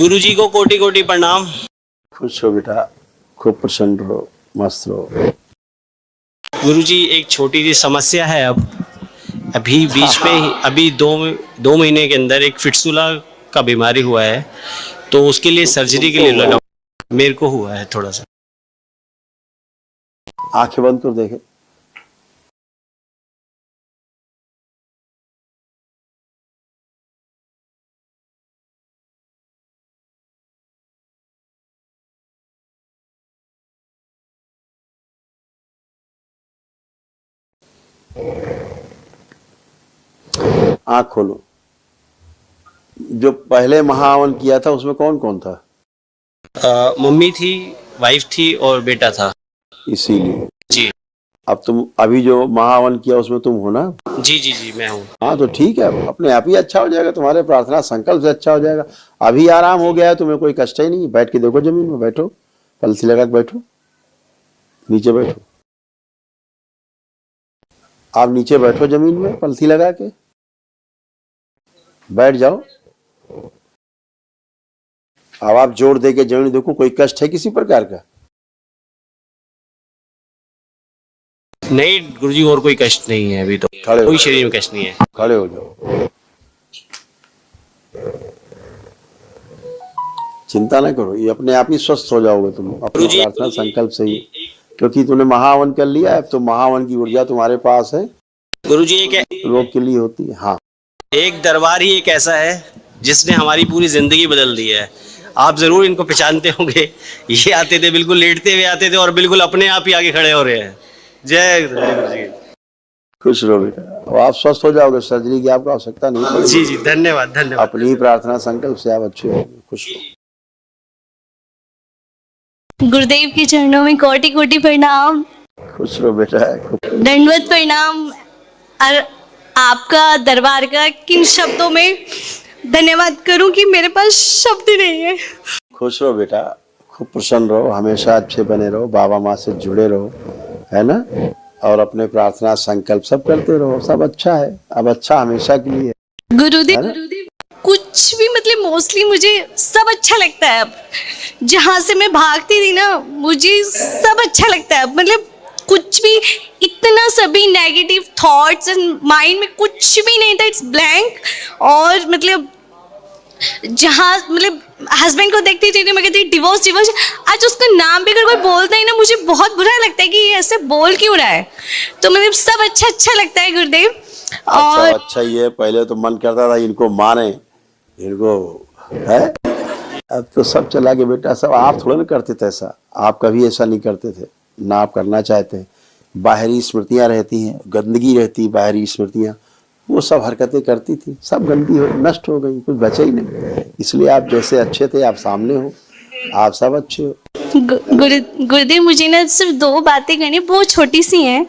गुरुजी को कोटि कोटि प्रणाम। खुश हो बेटा, खूब प्रसन्न रहो, मस्त रहो। गुरुजी एक छोटी सी समस्या है। अभी बीच में ही अभी दो महीने के अंदर एक फिटसुला का बीमारी हुआ है, तो उसके लिए सर्जरी के लिए लगा। मेरे को हुआ है थोड़ा सा। आंखें बंद कर देखे। आंख खोलो। जो पहले महाहवन किया था उसमें कौन कौन था? मम्मी थी, वाइफ थी और बेटा था। इसीलिए जी अब तुम अभी जो महाहवन किया उसमें तुम हो ना? जी जी जी मैं हूँ। हाँ तो ठीक है, अपने आप ही अच्छा हो जाएगा, तुम्हारे प्रार्थना संकल्प से अच्छा हो जाएगा। अभी आराम हो गया है, तुम्हें कोई कष्ट ही नहीं। बैठ के देखो, जमीन में बैठो, पलथी लगा के बैठो, नीचे बैठो। आप नीचे बैठो जमीन में पलथी लगा के, बैठ जाओ। अब आप जोर दे के जमीन देखो, कोई कष्ट है किसी प्रकार का? नहीं गुरुजी, और कोई कष्ट नहीं है अभी तो। खड़े हो, कोई शरीर में कष्ट नहीं है। खड़े हो जाओ, चिंता ना करो, ये अपने आप ही स्वस्थ हो जाओगे तुम अपनी प्रार्थना संकल्प से ही, क्योंकि तुमने महाहवन कर लिया है। तो महाहवन की ऊर्जा तुम्हारे पास है। गुरुजी एक रोग के लिए होती है। हाँ, एक दरबार ही एक ऐसा है जिसने हमारी पूरी जिंदगी बदल दी है। आप जरूर इनको पहचानते होंगे। ये आते थे, बिल्कुल लेटते हुए आते थे और बिल्कुल अपने आप ही आगे खड़े हो रहे हैं। जय गुरुजी। खुश रहो बेटा, अब आप स्वस्थ हो जाओगे, सर्जरी की आपको आवश्यकता नहीं पड़ेगी। जी जी धन्यवाद धन्यवाद। अपनी ही प्रार्थना संकल्प से आप अच्छे हो। खुश रहो। गुरुदेव के चरणों में कोटि कोटि प्रणाम। खुश रहो बेटा, दंडवत प्रणाम। और आपका दरबार का किन शब्दों में धन्यवाद करूं कि मेरे पास शब्द नहीं है। खुश रहो बेटा, खूब प्रसन्न रहो, हमेशा अच्छे बने रहो, बाबा माँ से जुड़े रहो, है ना? और अपने प्रार्थना संकल्प सब करते रहो, सब अच्छा है। अब अच्छा हमेशा के लिए। गुरुदेव कुछ भी मतलब मोस्टली मुझे सब अच्छा लगता है। अब जहाँ से मैं भागती थी ना, मुझे सब अच्छा लगता है। मतलब कुछ भी इतना सभी नेगेटिव थॉट्स एंड माइंड में कुछ भी नहीं था। It's blank. और मतलब जहाँ मतलब हस्बैंड को देखती थी मैं कहती डिवोर्स डिवोर्स। आज उसका नाम भी अगर कोई बोलता है ना, मुझे बहुत बुरा लगता है कि ये ऐसे बोल क्यों रहा है। तो मतलब सब अच्छा अच्छा लगता है गुरुदेव। और अच्छा ही है। पहले तो मन करता था इनको मारे, इनको है। अब तो सब चला गया बेटा। सब आप थोड़ा ना करते थे ऐसा, आप कभी ऐसा नहीं करते थे, ना आप करना चाहते। बाहरी स्मृतियां रहती हैं, गंदगी रहती, बाहरी स्मृतियां, वो सब हरकतें करती थी, सब गंदी हो नष्ट हो गई, कुछ बचा ही नहीं। इसलिए आप जैसे अच्छे थे, आप सामने हो, आप सब अच्छे हो। गुरुदेव मुझे ना सिर्फ दो बातें करनी, बहुत छोटी सी हैं।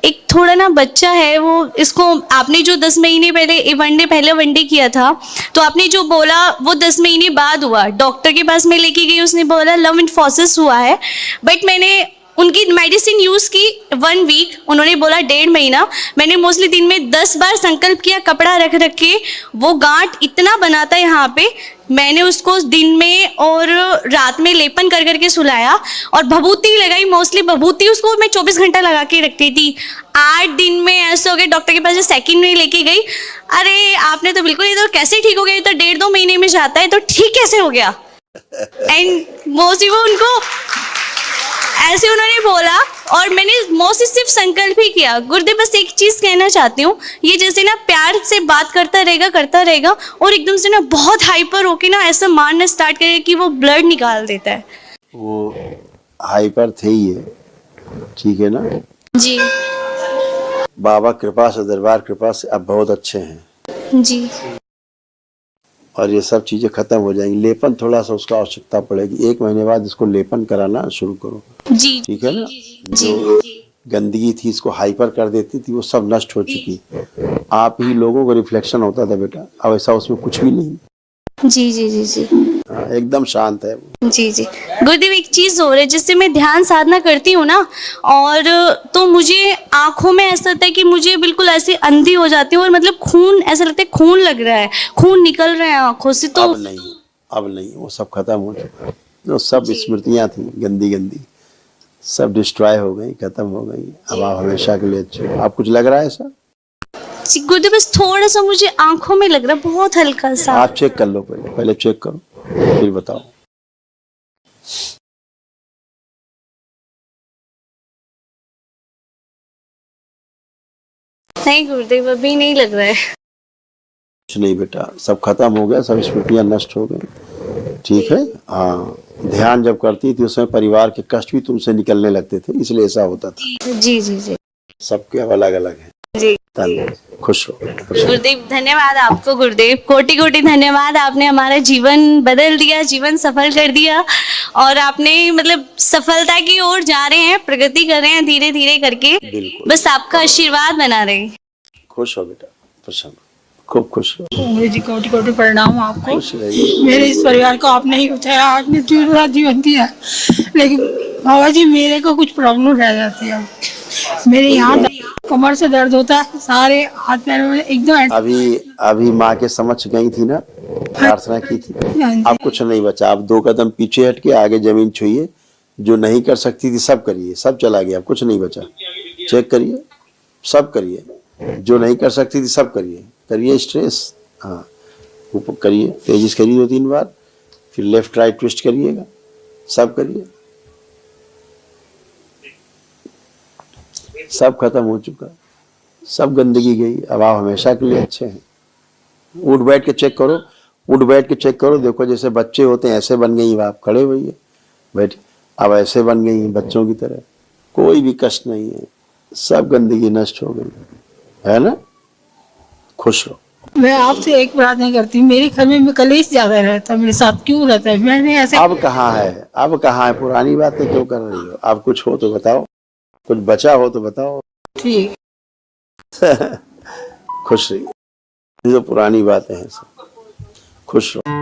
एक थोड़ा ना बच्चा है, वो इसको आपने जो 10 महीने पहले वनडे किया था, तो आपने जो बोला वो 10 महीने बाद हुआ। डॉक्टर के पास मैं लेके गई, उसने बोला लव इन्फोसिस हुआ है। बट मैंने उनकी मेडिसिन यूज़ की 1 वीक, उन्होंने बोला 1.5 महीना। मैंने मोस्टली दिन में 10 बार संकल्प किया, कपड़ा रख रख के। वो गांठ इतना बनाता है यहाँ पे, मैंने उसको दिन में और रात में लेपन कर करके सुलाया और भभूति लगाई। मोस्टली भभूति उसको मैं 24 घंटा लगा के रखती थी। 8 दिन में ऐसे हो गए, डॉक्टर के पास सेकंड में लेके गई। अरे आपने तो बिल्कुल, ये तो कैसे ठीक हो गया, ये तो 1.5-2 महीने में जाता है, तो ठीक कैसे हो गया? एंड मोस्टली वो उनको ऐसे उन्होंने बोला और मैंने मोस्टली सिर्फ संकल्प ही किया। गुरुदेव बस एक चीज़ कहना चाहती हूँ, ये जैसे ना प्यार से बात करता रहेगा और एकदम से ना बहुत हाइपर होके ना ऐसा मारना स्टार्ट करेगा कि वो ब्लड निकाल देता है। वो हाइपर थे ही है, ठीक है ना जी? बाबा कृपा से, दरबार कृपा से अब बहुत अच्छे हैं जी। और ये सब चीजें खत्म हो जाएंगी। लेपन थोड़ा सा उसका आवश्यकता पड़ेगी, 1 महीने बाद इसको लेपन कराना शुरू करो। जी ठीक है ना? जी। गंदगी थी, इसको हाइपर कर देती थी, वो सब नष्ट हो चुकी। आप ही लोगों को रिफ्लेक्शन होता था बेटा, अब ऐसा उसमें कुछ भी नहीं। जी जी जी जी एकदम शांत है वो। जी जी। गुरुदेव एक चीज़ हो रही है, जिससे मैं ध्यान साधना करती हूँ ना, और तो मुझे आंखों में ऐसा होता है कि मुझे बिल्कुल ऐसे अंधी हो जाती हूँ और मतलब खून, ऐसा लगता है खून लग रहा है, खून निकल रहा है आंखों से। तो अब नहीं, अब नहीं, वो सब खत्म हो चुका। जो सब स्मृतियां थी गंदी गंदी, सब डिस्ट्रॉय हो गई, खत्म हो गई। अब आप हमेशा के लिए अच्छे हो। आप कुछ लग रहा है ऐसा? जी, गुरुदेव बस थोड़ा सा मुझे आंखों में लग रहा है, बहुत हल्का सा। आप चेक कर लो, पहले चेक करो फिर बताओ। नहीं गुरुदेव, अभी नहीं लग रहा है। कुछ नहीं बेटा, सब खत्म हो गया, सब स्मृतियां नष्ट हो गई। ठीक है। हाँ, ध्यान जब करती थी उसमें परिवार के कष्ट भी तुमसे निकलने लगते थे, इसलिए ऐसा होता था। जी जी जी सबके अब अलग अलग है। जी। धन्यवाद, खुश हो। गुरुदेव धन्यवाद आपको, गुरुदेव कोटि कोटि धन्यवाद। आपने हमारा जीवन बदल दिया, जीवन सफल कर दिया, और आपने मतलब सफलता की ओर जा रहे हैं, प्रगति कर रहे हैं धीरे धीरे करके। बिल्कुल। बस आपका आशीर्वाद बना रहे। खुश हो बेटा, प्रसन्न, खूब खुश हो। गुरु जी कोटि कोटि प्रणाम आपको। खुश रहिए। मेरे इस परिवार को आपने ही बचाया, आपने पूरा जीवन दिया, लेकिन बाबा जी मेरे को कुछ प्रॉब्लम रह जाती है। मेरे यहाँ कमर से दर्द होता है, सारे हाथ पैरों में एकदम। अभी माँ के समक्ष गई थी ना, प्रार्थना की थी। अब कुछ नहीं बचा, आप 2 कदम पीछे हट के आगे जमीन छुइए। जो नहीं कर सकती थी सब करिए, सब चला गया, अब कुछ नहीं बचा। चेक करिए, सब करिए। जो नहीं कर सकती थी सब करिए, करिए स्ट्रेस। हाँ, ऊपर करिए, तेजी से करिए 2-3 बार, फिर लेफ्ट राइट ट्विस्ट करिएगा, सब करिए। सब खत्म हो चुका, सब गंदगी गई। अब आप हमेशा के लिए अच्छे हैं। उठ बैठ के चेक करो, उठ बैठ के चेक करो। देखो जैसे बच्चे होते हैं ऐसे बन गई, आप खड़े हुई है बैठ, अब ऐसे बन गई हैं बच्चों की तरह। कोई भी कष्ट नहीं है, सब गंदगी नष्ट हो गई है ना। खुश हो। मैं आपसे एक प्रार्थना करती हूँ, मेरे घर में कलेश ज्यादा रहता है, मेरे साथ क्यों रहता है? मैंने ऐसे अब कहाँ है, अब कहाँ है? पुरानी बातें क्यों कर रही हो? अब कुछ हो तो बताओ, कुछ बचा हो तो बताओ। ठीक। खुश रहिए, ये तो पुरानी बातें हैं सब। खुश रहो।